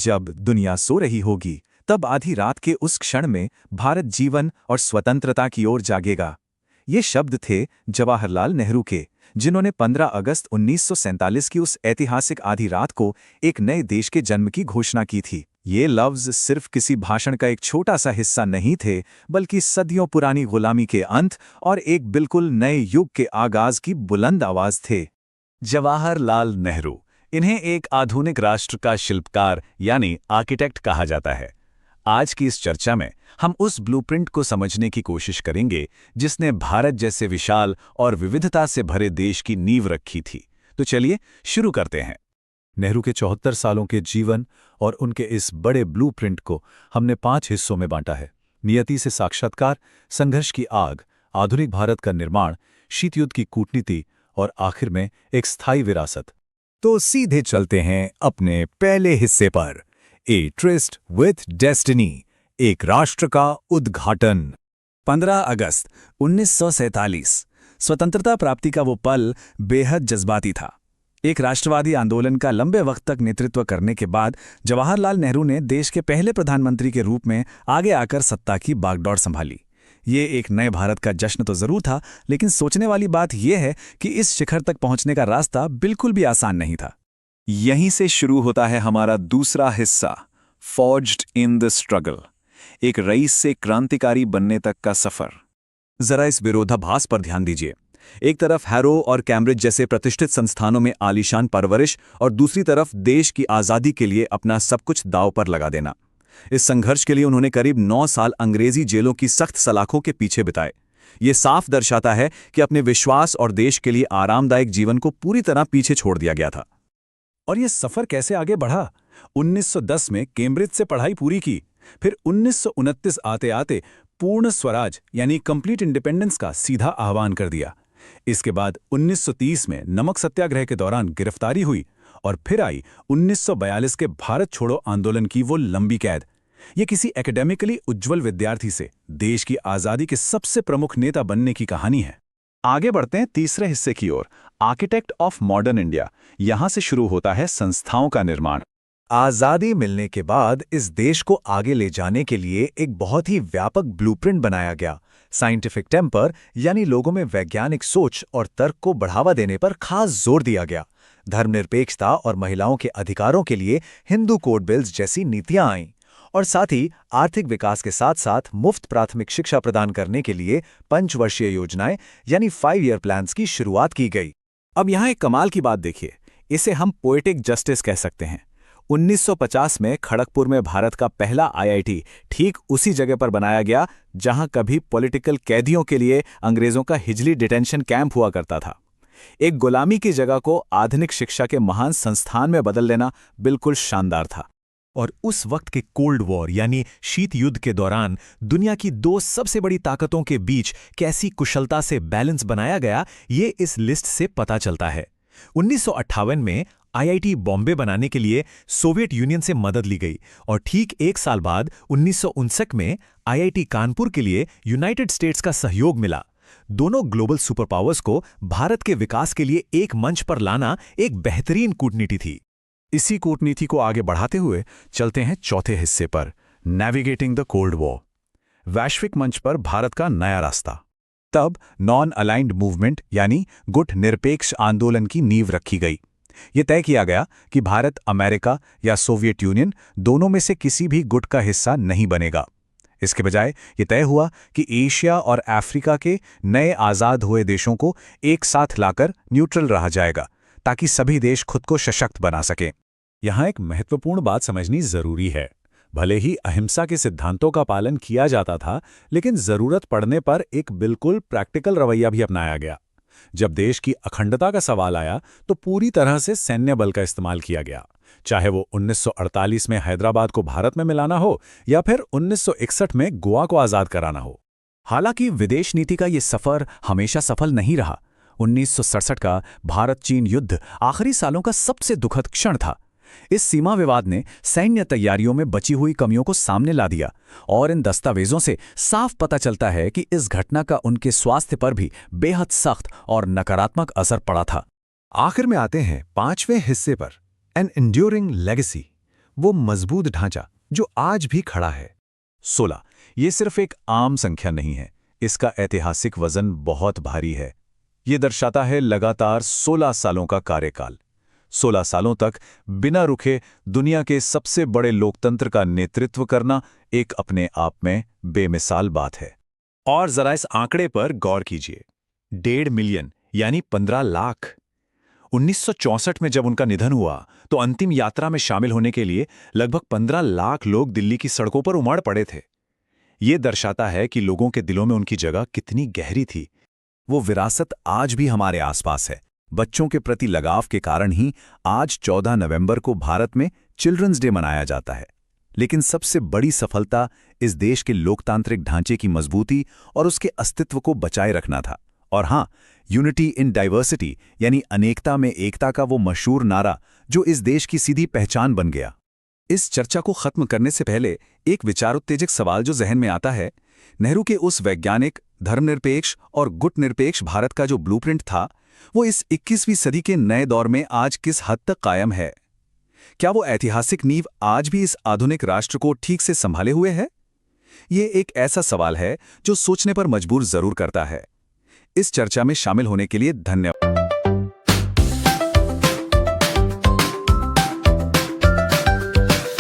जब दुनिया सो रही होगी तब आधी रात के उस क्षण में भारत जीवन और स्वतंत्रता की ओर जागेगा। ये शब्द थे जवाहरलाल नेहरू के, जिन्होंने 15 अगस्त 1947 की उस ऐतिहासिक आधी रात को एक नए देश के जन्म की घोषणा की थी। ये लफ्ज सिर्फ किसी भाषण का एक छोटा सा हिस्सा नहीं थे, बल्कि सदियों पुरानी गुलामी के अंत और एक बिल्कुल नए युग के आगाज की बुलंद आवाज थे। जवाहरलाल नेहरू, इन्हें एक आधुनिक राष्ट्र का शिल्पकार यानी आर्किटेक्ट कहा जाता है। आज की इस चर्चा में हम उस ब्लूप्रिंट को समझने की कोशिश करेंगे जिसने भारत जैसे विशाल और विविधता से भरे देश की नींव रखी थी। तो चलिए शुरू करते हैं। नेहरू के 74 सालों के जीवन और उनके इस बड़े ब्लूप्रिंट को हमने 5 हिस्सों में बांटा है। नियति से साक्षात्कार, संघर्ष की आग, आधुनिक भारत का निर्माण, शीत युद्ध की कूटनीति और आखिर में एक स्थायी विरासत। तो सीधे चलते हैं अपने पहले हिस्से पर, ए ट्रिस्ट विथ डेस्टिनी, एक राष्ट्र का उद्घाटन। 15 अगस्त 1947 स्वतंत्रता प्राप्ति का वो पल बेहद जज्बाती था। एक राष्ट्रवादी आंदोलन का लंबे वक्त तक नेतृत्व करने के बाद जवाहरलाल नेहरू ने देश के पहले प्रधानमंत्री के रूप में आगे आकर सत्ता की बागडोर संभाली। ये एक नए भारत का जश्न तो जरूर था, लेकिन सोचने वाली बात यह है कि इस शिखर तक पहुंचने का रास्ता बिल्कुल भी आसान नहीं था। यहीं से शुरू होता है हमारा दूसरा हिस्सा, फॉर्ज्ड इन द स्ट्रगल, एक रईस से क्रांतिकारी बनने तक का सफर। जरा इस विरोधाभास पर ध्यान दीजिए। एक तरफ हैरो और कैम्ब्रिज जैसे प्रतिष्ठित संस्थानों में आलीशान परवरिश और दूसरी तरफ देश की आज़ादी के लिए अपना सब कुछ दांव पर लगा देना। इस संघर्ष के लिए उन्होंने करीब 9 साल अंग्रेजी जेलों की सख्त सलाखों के पीछे बिताए। ये साफ दर्शाता है कि अपने विश्वास और देश के लिए आरामदायक जीवन को पूरी तरह पीछे छोड़ दिया गया था। और ये सफर कैसे आगे बढ़ा? 1910 में कैम्ब्रिज से पढ़ाई पूरी की, फिर 1929 आते आते पूर्ण स्वराज यानी कंप्लीट इंडिपेंडेंस का सीधा आह्वान कर दिया। इसके बाद 1930 में नमक सत्याग्रह के दौरान गिरफ्तारी हुई और फिर आई 1942 के भारत छोड़ो आंदोलन की वो लंबी कैद। ये किसी एकेडमिकली उज्जवल विद्यार्थी से देश की आज़ादी के सबसे प्रमुख नेता बनने की कहानी है। आगे बढ़ते हैं तीसरे हिस्से की ओर, आर्किटेक्ट ऑफ मॉडर्न इंडिया। यहां से शुरू होता है संस्थाओं का निर्माण। आज़ादी मिलने के बाद इस देश को आगे ले जाने के लिए एक बहुत ही व्यापक ब्लूप्रिंट बनाया गया। साइंटिफिक टेम्पर यानी लोगों में वैज्ञानिक सोच और तर्क को बढ़ावा देने पर खास जोर दिया गया। धर्मनिरपेक्षता और महिलाओं के अधिकारों के लिए हिंदू कोड बिल्स जैसी नीतियां आईं और साथ ही आर्थिक विकास के साथ साथ मुफ्त प्राथमिक शिक्षा प्रदान करने के लिए पंचवर्षीय योजनाएं यानी 5 ईयर प्लान्स की शुरुआत की गई। अब यहाँ एक कमाल की बात देखिए, इसे हम पोएटिक जस्टिस कह सकते हैं। 1950 में खड़गपुर में भारत का पहला आईआईटी ठीक उसी जगह पर बनाया गया जहां कभी पॉलिटिकल कैदियों के लिए अंग्रेजों का हिजली डिटेंशन कैंप हुआ करता था। एक गुलामी की जगह को आधुनिक शिक्षा के महान संस्थान में बदल देना बिल्कुल शानदार था। और उस वक्त के कोल्ड वॉर यानी शीत युद्ध के दौरान दुनिया की 2 सबसे बड़ी ताकतों के बीच कैसी कुशलता से बैलेंस बनाया गया, ये इस लिस्ट से पता चलता है। 1958 में आईआईटी बॉम्बे बनाने के लिए सोवियत यूनियन से मदद ली गई और ठीक 1 साल बाद 1959 में आईआईटी कानपुर के लिए यूनाइटेड स्टेट्स का सहयोग मिला। दोनों ग्लोबल सुपर पावर्स को भारत के विकास के लिए एक मंच पर लाना एक बेहतरीन कूटनीति थी। इसी कूटनीति को आगे बढ़ाते हुए चलते हैं चौथे हिस्से पर, नेविगेटिंग द कोल्ड वॉर, वैश्विक मंच पर भारत का नया रास्ता। तब नॉन अलाइंड मूवमेंट यानी गुट निरपेक्ष आंदोलन की नींव रखी गई। ये तय किया गया कि भारत अमेरिका या सोवियत यूनियन दोनों में से किसी भी गुट का हिस्सा नहीं बनेगा। इसके बजाय ये तय हुआ कि एशिया और अफ्रीका के नए आज़ाद हुए देशों को एक साथ लाकर न्यूट्रल रहा जाएगा ताकि सभी देश खुद को सशक्त बना सकें। यहाँ एक महत्वपूर्ण बात समझनी जरूरी है। भले ही अहिंसा के सिद्धांतों का पालन किया जाता था, लेकिन जरूरत पड़ने पर एक बिल्कुल प्रैक्टिकल रवैया भी अपनाया गया। जब देश की अखंडता का सवाल आया तो पूरी तरह से सैन्य बल का इस्तेमाल किया गया, चाहे वो 1948 में हैदराबाद को भारत में मिलाना हो या फिर 1961 में गोवा को आज़ाद कराना हो। हालांकि विदेश नीति का ये सफर हमेशा सफल नहीं रहा। 1967 का भारत चीन युद्ध आखिरी सालों का सबसे दुखद क्षण था। इस सीमा विवाद ने सैन्य तैयारियों में बची हुई कमियों को सामने ला दिया और इन दस्तावेजों से साफ पता चलता है कि इस घटना का उनके स्वास्थ्य पर भी बेहद सख्त और नकारात्मक असर पड़ा था। आखिर में आते हैं 5वें हिस्से पर, एन एंड्यूरिंग लेगेसी, वो मजबूत ढांचा जो आज भी खड़ा है। 16 ये सिर्फ एक आम संख्या नहीं है, इसका ऐतिहासिक वजन बहुत भारी है। ये दर्शाता है लगातार 16 सालों का कार्यकाल। 16 सालों तक बिना रुके दुनिया के सबसे बड़े लोकतंत्र का नेतृत्व करना एक अपने आप में बेमिसाल बात है। और जरा इस आंकड़े पर गौर कीजिए, 1.5 मिलियन यानी 15 लाख। 1964 में जब उनका निधन हुआ तो अंतिम यात्रा में शामिल होने के लिए लगभग 15 लाख लोग दिल्ली की सड़कों पर उमड़ पड़े थे। ये दर्शाता है कि लोगों के दिलों में उनकी जगह कितनी गहरी थी। वो विरासत आज भी हमारे आसपास है। बच्चों के प्रति लगाव के कारण ही आज 14 नवंबर को भारत में चिल्ड्रंस डे मनाया जाता है। लेकिन सबसे बड़ी सफलता इस देश के लोकतांत्रिक ढांचे की मजबूती और उसके अस्तित्व को बचाए रखना था। और हाँ, यूनिटी इन डाइवर्सिटी यानी अनेकता में एकता का वो मशहूर नारा जो इस देश की सीधी पहचान बन गया। इस चर्चा को खत्म करने से पहले एक विचारोत्तेजक सवाल जो जहन में आता है, नेहरू के उस वैज्ञानिक, धर्मनिरपेक्ष और गुटनिरपेक्ष भारत का जो ब्लूप्रिंट था, वो इस 21वीं सदी के नए दौर में आज किस हद तक कायम है? क्या वो ऐतिहासिक नींव आज भी इस आधुनिक राष्ट्र को ठीक से संभाले हुए है? ये एक ऐसा सवाल है जो सोचने पर मजबूर जरूर करता है। इस चर्चा में शामिल होने के लिए धन्यवाद।